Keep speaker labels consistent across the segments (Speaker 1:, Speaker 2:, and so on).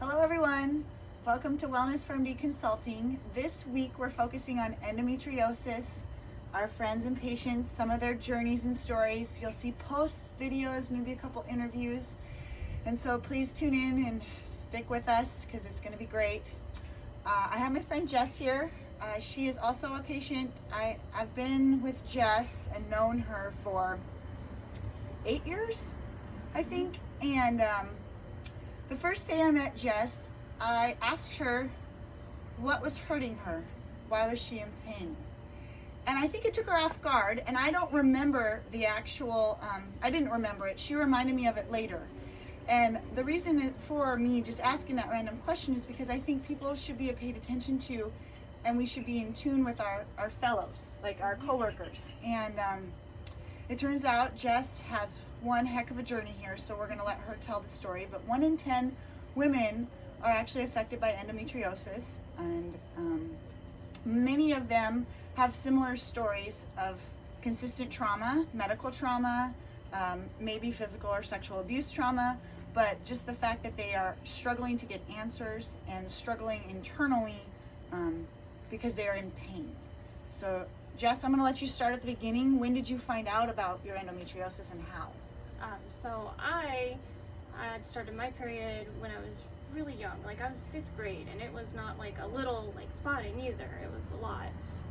Speaker 1: Hello everyone, welcome to Wellness PharmD Consulting. This week we're focusing on endometriosis, our friends and patients, some of their journeys and stories. You'll see posts, videos, maybe a couple interviews. And so please tune in and stick with us because it's going to be great. I have my friend Jess here. She is also a patient. I've been with Jess and known her for 8 years, I think. And the first day I met Jess, I asked her what was hurting her. Why was she in pain? And I think it took her off guard, and I don't remember the actual, I didn't remember it. She reminded me of it later. And the reason for me just asking that random question is because I think people should be paid attention to, and we should be in tune with our fellows, like our coworkers. And it turns out Jess has one heck of a journey here, so we're going to let her tell the story. But 1 in 10 women are actually affected by endometriosis, and many of them have similar stories of consistent trauma, medical trauma, maybe physical or sexual abuse trauma, but just the fact that they are struggling to get answers and struggling internally because they are in pain. So Jess, I'm going to let you start at the beginning. When did you find out about your endometriosis and how?
Speaker 2: So I had started my period when I was really young. Like, I was 5th grade, and it was not like a little like spotting either. It was a lot.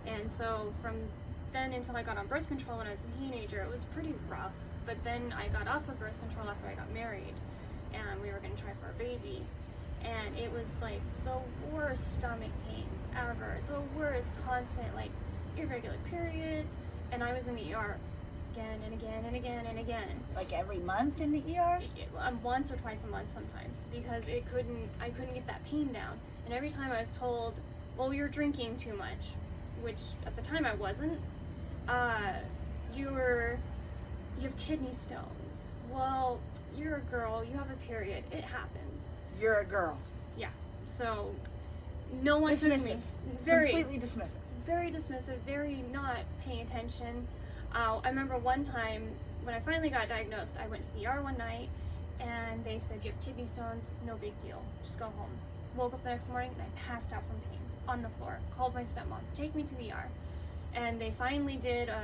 Speaker 2: And so from then until I got on birth control when I was a teenager, it was pretty rough. But then I got off of birth control after I got married, and we were going to try for a baby. And it was like the worst stomach pains ever, the worst constant like irregular periods, and I was in the ER again and again and again and again.
Speaker 1: Like every month in the ER?
Speaker 2: Once or twice a month sometimes, because I couldn't get that pain down. And every time I was told, well, you're drinking too much, which at the time I wasn't. You have kidney stones. Well, you're a girl, you have a period, it happens.
Speaker 1: You're a girl.
Speaker 2: Yeah. So no one took me.
Speaker 1: Completely dismissive.
Speaker 2: Very dismissive, very not paying attention. I remember one time when I finally got diagnosed, I went to the ER one night and they said, you have kidney stones, no big deal, just go home. Woke up the next morning and I passed out from pain on the floor. Called my stepmom, take me to the ER. And they finally did a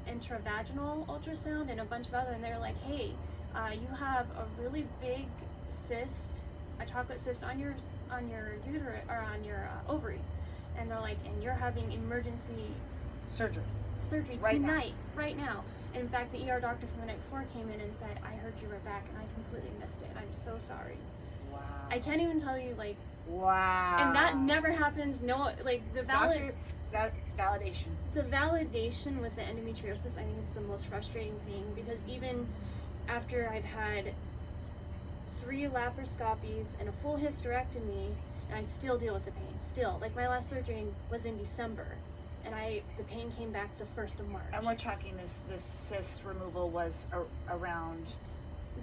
Speaker 2: intravaginal ultrasound and a bunch of other, and they're like, hey, you have a really big cyst, a chocolate cyst on your uterus or on your ovary. And they're like, and you're having emergency surgery
Speaker 1: right
Speaker 2: tonight, right now. And in fact, the ER doctor from the night before came in and said, I heard you were back and I completely missed it. I'm so sorry.
Speaker 1: Wow.
Speaker 2: I can't even tell you, like,
Speaker 1: wow.
Speaker 2: And that never happens. No, like validation. The validation with the endometriosis, I think, is the most frustrating thing, because even after I've had 3 laparoscopies and a full hysterectomy, and I still deal with the pain. Still, like, my last surgery was in December, and the pain came back the 1st of March.
Speaker 1: And we're talking this cyst removal was around.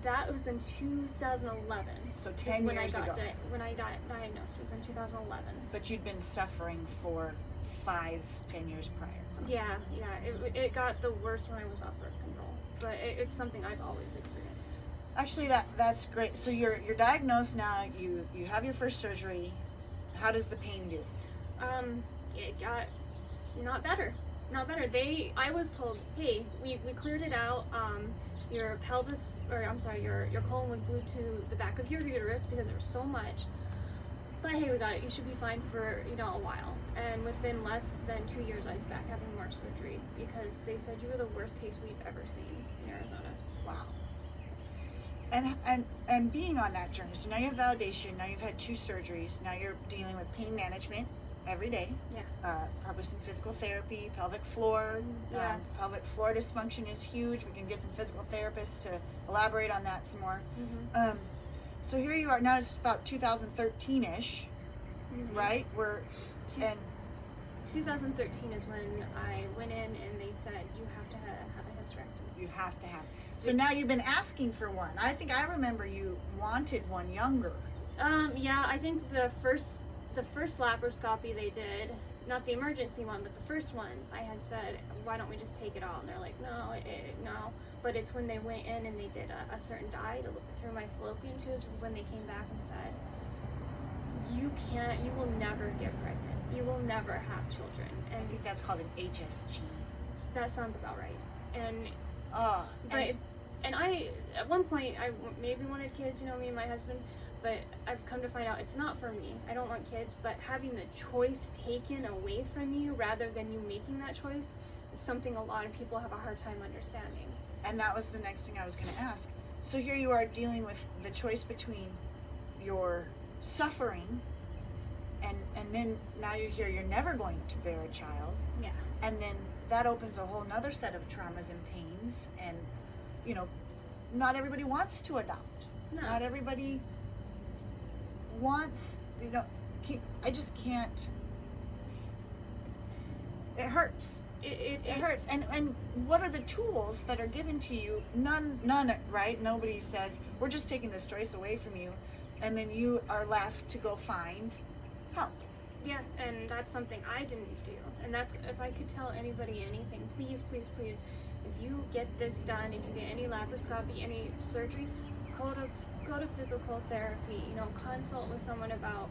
Speaker 2: That was in 2011.
Speaker 1: So 10 years ago.
Speaker 2: When I got diagnosed, it was in 2011.
Speaker 1: But you'd been suffering for 5-10 years prior.
Speaker 2: Yeah. It got the worst when I was off birth control, but it's something I've always experienced.
Speaker 1: Actually, that's great. So you're diagnosed now. You have your first surgery. How does the pain do?
Speaker 2: It got not better. I was told, hey, we cleared it out. Your your colon was glued to the back of your uterus because there was so much. But hey, we got it. You should be fine for a while. And within less than 2 years, I was back having more surgery because they said you were the worst case we've ever seen in Arizona.
Speaker 1: Wow. And being on that journey, so now you have validation, now you've had 2 surgeries, now you're dealing with pain management every day.
Speaker 2: Yeah.
Speaker 1: Probably some physical therapy, pelvic floor.
Speaker 2: Yes.
Speaker 1: Pelvic floor dysfunction is huge. We can get some physical therapists to elaborate on that some more.
Speaker 2: Mm-hmm.
Speaker 1: So here you are, now it's about 2013-ish,
Speaker 2: Mm-hmm.
Speaker 1: right?
Speaker 2: 2013 is when I went in and they said you have to have a hysterectomy.
Speaker 1: You have to have. So now you've been asking for one. I think I remember you wanted one younger.
Speaker 2: Yeah, I think the first the first laparoscopy they did, not the emergency one, but the first one, I had said, why don't we just take it all? And they're like, no. But it's when they went in and they did a certain dye to look through my fallopian tubes is when they came back and said, you will never get pregnant. You will never have children. And
Speaker 1: I think that's called an HSG.
Speaker 2: that sounds about right. And
Speaker 1: Oh,
Speaker 2: and I, at one point, I maybe wanted kids, me and my husband, but I've come to find out it's not for me. I don't want kids, but having the choice taken away from you rather than you making that choice is something a lot of people have a hard time understanding.
Speaker 1: and that was the next thing I was going to ask. So here you are dealing with the choice between your suffering and then now you hear you're never going to bear a child.
Speaker 2: Yeah.
Speaker 1: And then that opens a whole nother set of traumas and pains. And, not everybody wants to adopt.
Speaker 2: No.
Speaker 1: Not everybody wants, I just can't. It hurts. It hurts. And what are the tools that are given to you? None, right? Nobody says, we're just taking this choice away from you. And then you are left to go find help.
Speaker 2: Yeah, and that's something I didn't do. And that's, if I could tell anybody anything, please, if you get this done, if you get any laparoscopy, any surgery, go to physical therapy, consult with someone about,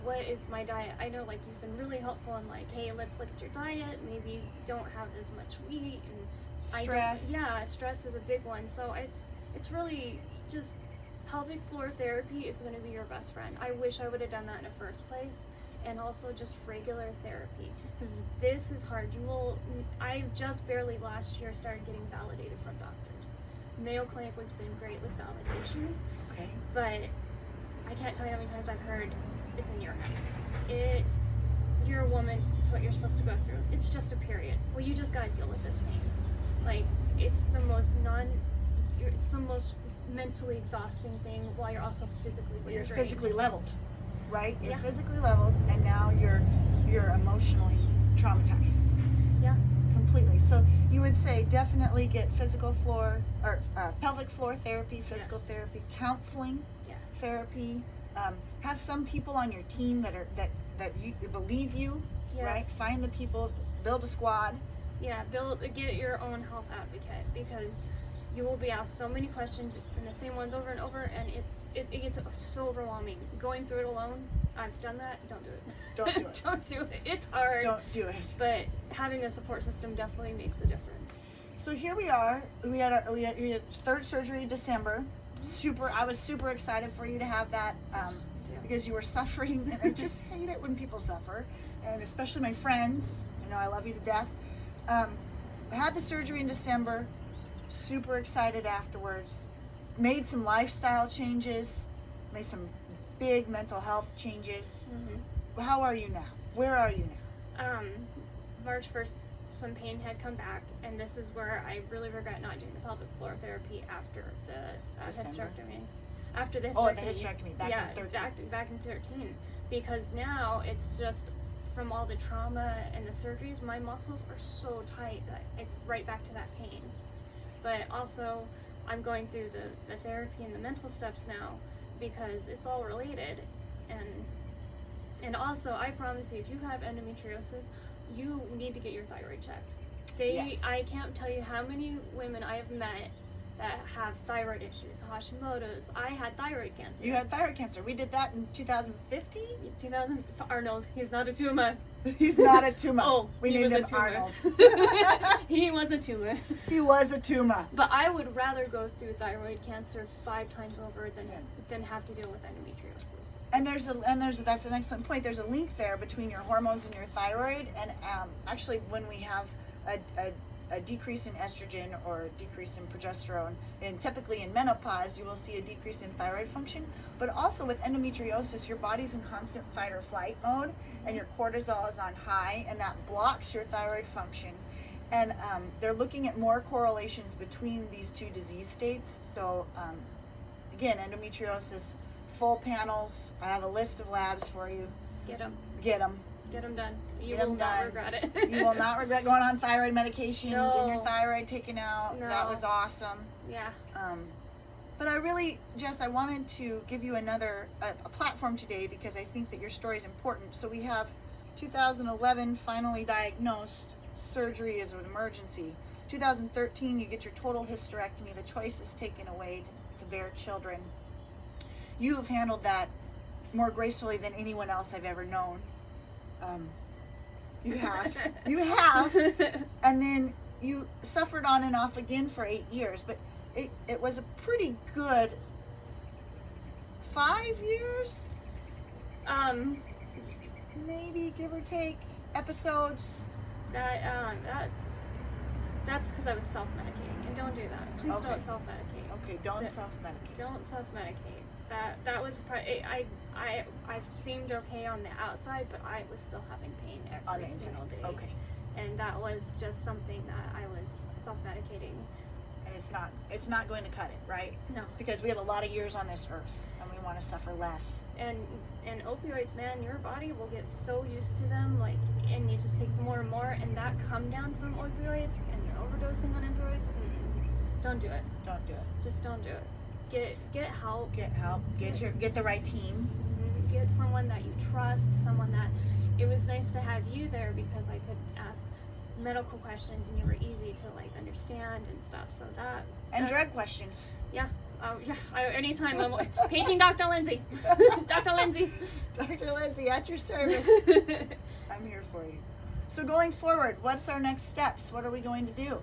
Speaker 2: what is my diet. I know, you've been really helpful in, hey, let's look at your diet, maybe you don't have as much wheat, and
Speaker 1: Stress.
Speaker 2: Stress is a big one. So it's really just pelvic floor therapy is going to be your best friend. I wish I would have done that in the first place. And also just regular therapy, because this is hard. I just barely last year started getting validated from doctors. Mayo Clinic has been great with validation,
Speaker 1: Okay.
Speaker 2: but I can't tell you how many times I've heard it's in your head. You're a woman, it's what you're supposed to go through. It's just a period. Well, you just gotta deal with this pain. It's the most mentally exhausting thing while you're also physically
Speaker 1: You're
Speaker 2: drained.
Speaker 1: physically leveled, right? You're
Speaker 2: Yeah.
Speaker 1: physically leveled, and now you're emotionally traumatized.
Speaker 2: Yeah.
Speaker 1: Completely. So you would say definitely get physical floor or pelvic floor therapy, physical
Speaker 2: Yes.
Speaker 1: therapy, counseling
Speaker 2: Yes.
Speaker 1: therapy. Have some people on your team that you believe you,
Speaker 2: Yes.
Speaker 1: right? Find the people, build a squad.
Speaker 2: Yeah, get your own health advocate, because you will be asked so many questions and the same ones over and over, and it gets so overwhelming. Going through it alone, I've done that. Don't do it.
Speaker 1: Don't do it.
Speaker 2: Don't do it. It's hard.
Speaker 1: Don't do it.
Speaker 2: But having a support system definitely makes a difference.
Speaker 1: So here we are. We had third surgery in December. I was super excited for you to have that because you were suffering, and I just hate it when people suffer, and especially my friends. I love you to death. I had the surgery in December. Super excited afterwards. Made some lifestyle changes. Made some big mental health changes.
Speaker 2: Mm-hmm.
Speaker 1: How are you now? Where are you now?
Speaker 2: March 1st, some pain had come back, and this is where I really regret not doing the pelvic floor therapy after the hysterectomy. After the hysterectomy.
Speaker 1: Oh, the hysterectomy back in 13.
Speaker 2: Back in 13. Because now it's just from all the trauma and the surgeries, my muscles are so tight that it's right back to that pain. But also, I'm going through the therapy and the mental steps now because it's all related. And also, I promise you, if you have endometriosis, you need to get your thyroid checked.
Speaker 1: Yes.
Speaker 2: I can't tell you how many women I have met that have thyroid issues, Hashimoto's. I had thyroid cancer.
Speaker 1: You had thyroid cancer. We did that in 2015.
Speaker 2: Arnold, he's not a tumor.
Speaker 1: He's not a tumor.
Speaker 2: Oh,
Speaker 1: we
Speaker 2: he
Speaker 1: named
Speaker 2: was
Speaker 1: him
Speaker 2: a tumor.
Speaker 1: Arnold.
Speaker 2: He was a tumor.
Speaker 1: He was a tumor.
Speaker 2: But I would rather go through thyroid cancer 5 times over than have to deal with endometriosis.
Speaker 1: And that's an excellent point. There's a link there between your hormones and your thyroid. And actually, when we have a decrease in estrogen or a decrease in progesterone, and typically in menopause, you will see a decrease in thyroid function. But also with endometriosis, your body's in constant fight or flight mode, and your cortisol is on high, and that blocks your thyroid function. And they're looking at more correlations between these two disease states. So again, endometriosis, full panels. I have a list of labs for you.
Speaker 2: Get them.
Speaker 1: Get them.
Speaker 2: Get them done. You
Speaker 1: Get 'em
Speaker 2: will not
Speaker 1: done.
Speaker 2: regret it.
Speaker 1: You will not regret going on thyroid medication,
Speaker 2: No.
Speaker 1: getting your thyroid taken out.
Speaker 2: No.
Speaker 1: That was awesome.
Speaker 2: Yeah.
Speaker 1: But I really, Jess, I wanted to give you a platform today because I think that your story is important. So we have 2011, finally diagnosed, surgery is an emergency. 2013, you get your total hysterectomy, the choice is taken away to bear children. You have handled that more gracefully than anyone else I've ever known. You have. You have. And then you suffered on and off again for 8 years, but it was a pretty good 5 years? Maybe, give or take, episodes.
Speaker 2: That's because I was self-medicating, and don't do that. Please
Speaker 1: Okay.
Speaker 2: don't self-medicate.
Speaker 1: Okay, don't self-medicate.
Speaker 2: Don't self-medicate. That was I've seemed okay on the outside, but I was still having pain
Speaker 1: On
Speaker 2: every
Speaker 1: the inside.
Speaker 2: single day.
Speaker 1: Okay.
Speaker 2: And that was just something that I was self-medicating.
Speaker 1: And it's not going to cut it, right?
Speaker 2: No.
Speaker 1: Because we have a lot of years on this earth, and we want to suffer less.
Speaker 2: And opioids, man, your body will get so used to them, like, and it just takes more and more, and that come down from opioids and overdosing on opioids. Don't do it.
Speaker 1: Don't do it.
Speaker 2: Just don't do it. Get help.
Speaker 1: Get help. Get the right team.
Speaker 2: Get someone that you trust, someone that, it was nice to have you there because I could ask medical questions and you were easy to like understand and stuff. So
Speaker 1: And drug questions.
Speaker 2: Yeah. Yeah. Anytime I'm like, paging Dr. Lindsay. Dr. Lindsay.
Speaker 1: Dr. Lindsay, at your service. I'm here for you. So going forward, what's our next steps? What are we going to do?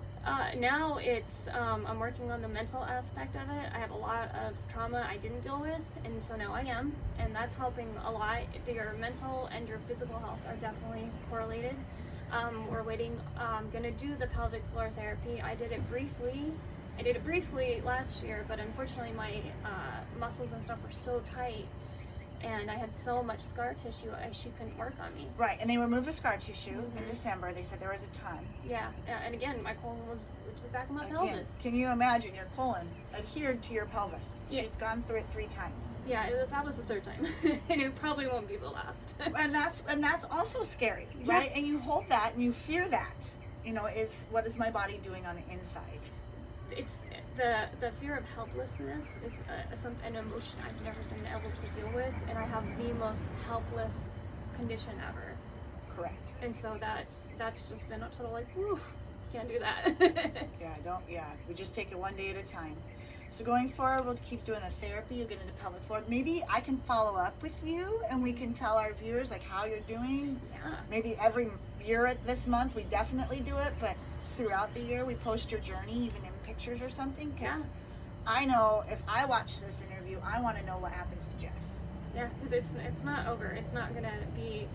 Speaker 2: Now it's, I'm working on the mental aspect of it. I have a lot of trauma I didn't deal with, and so now I am, and that's helping a lot. Your mental and your physical health are definitely correlated. We're waiting, I'm gonna do the pelvic floor therapy. I did it briefly last year, but unfortunately my muscles and stuff were so tight, and I had so much scar tissue, she couldn't work on me.
Speaker 1: Right, and they removed the scar tissue in December. They said there was a ton.
Speaker 2: Yeah, and again, my colon was to the back of my pelvis.
Speaker 1: Can you imagine your colon adhered to your pelvis?
Speaker 2: Yeah.
Speaker 1: She's gone through it 3 times.
Speaker 2: Yeah, that was the 3rd time, and it probably won't be the last.
Speaker 1: and that's also scary, right?
Speaker 2: Yes.
Speaker 1: And you hold that and you fear that. You know, what is my body doing on the inside?
Speaker 2: It's the fear of helplessness is an emotion I've never been able to deal with, and I have the most helpless condition ever.
Speaker 1: Correct.
Speaker 2: And so that's just been a total like, whew, can't do that.
Speaker 1: We just take it one day at a time. So going forward, we'll keep doing the therapy. You'll get into pelvic floor. Maybe I can follow up with you and we can tell our viewers like how you're doing.
Speaker 2: Yeah.
Speaker 1: Maybe every year this month we definitely do it, but throughout the year we post your journey even in pictures or something, because I know if I watch this interview, I want to know what happens to Jess.
Speaker 2: Yeah, because it's not over. It's not gonna be.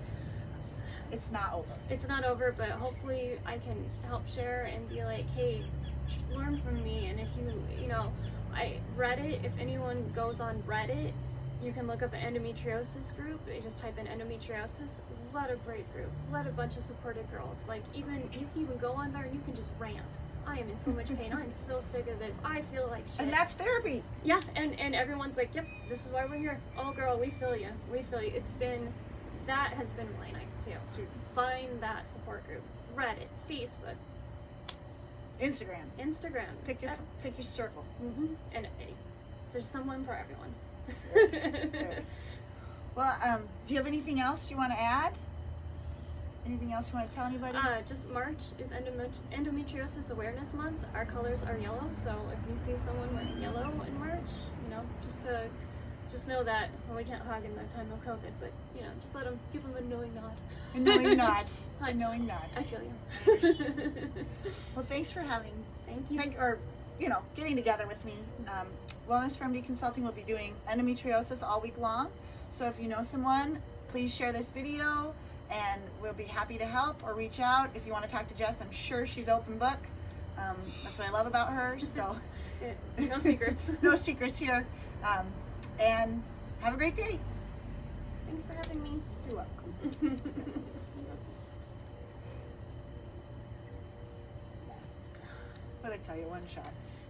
Speaker 1: It's not over.
Speaker 2: It's not over, but hopefully I can help share and be like, hey, learn from me. And if you know, Reddit, if anyone goes on Reddit, you can look up an endometriosis group. You just type in endometriosis. What a great group. What a bunch of supported girls. Like, you can even go on there and you can just rant. I am in so much pain. I'm so sick of this. I feel like shit.
Speaker 1: And that's therapy.
Speaker 2: Yeah, and everyone's like, yep, this is why we're here. Oh, girl, we feel you. We feel you. That has been really nice, too.
Speaker 1: Super.
Speaker 2: Find that support group. Reddit, Facebook,
Speaker 1: Instagram. Pick your circle.
Speaker 2: And there's someone for everyone.
Speaker 1: There is. Well, do you have anything else you want to add? Anything else you want to tell anybody?
Speaker 2: Just March is Endometriosis Awareness Month. Our colors are yellow, so if you see someone wearing yellow in March, just know that, well, we can't hug in the time of COVID, but, just give them a knowing nod.
Speaker 1: A knowing nod. A knowing nod.
Speaker 2: I feel you.
Speaker 1: Well, thanks for having.
Speaker 2: Thank you.
Speaker 1: Getting together with me. Wellness PharmD Consulting will be doing endometriosis all week long. So if you know someone, please share this video, and we'll be happy to help or reach out. If you want to talk to Jess, I'm sure she's open book. That's what I love about her. So
Speaker 2: no secrets.
Speaker 1: No secrets here. And have a great day.
Speaker 2: Thanks for having me.
Speaker 1: You're welcome. What did I tell you? One shot.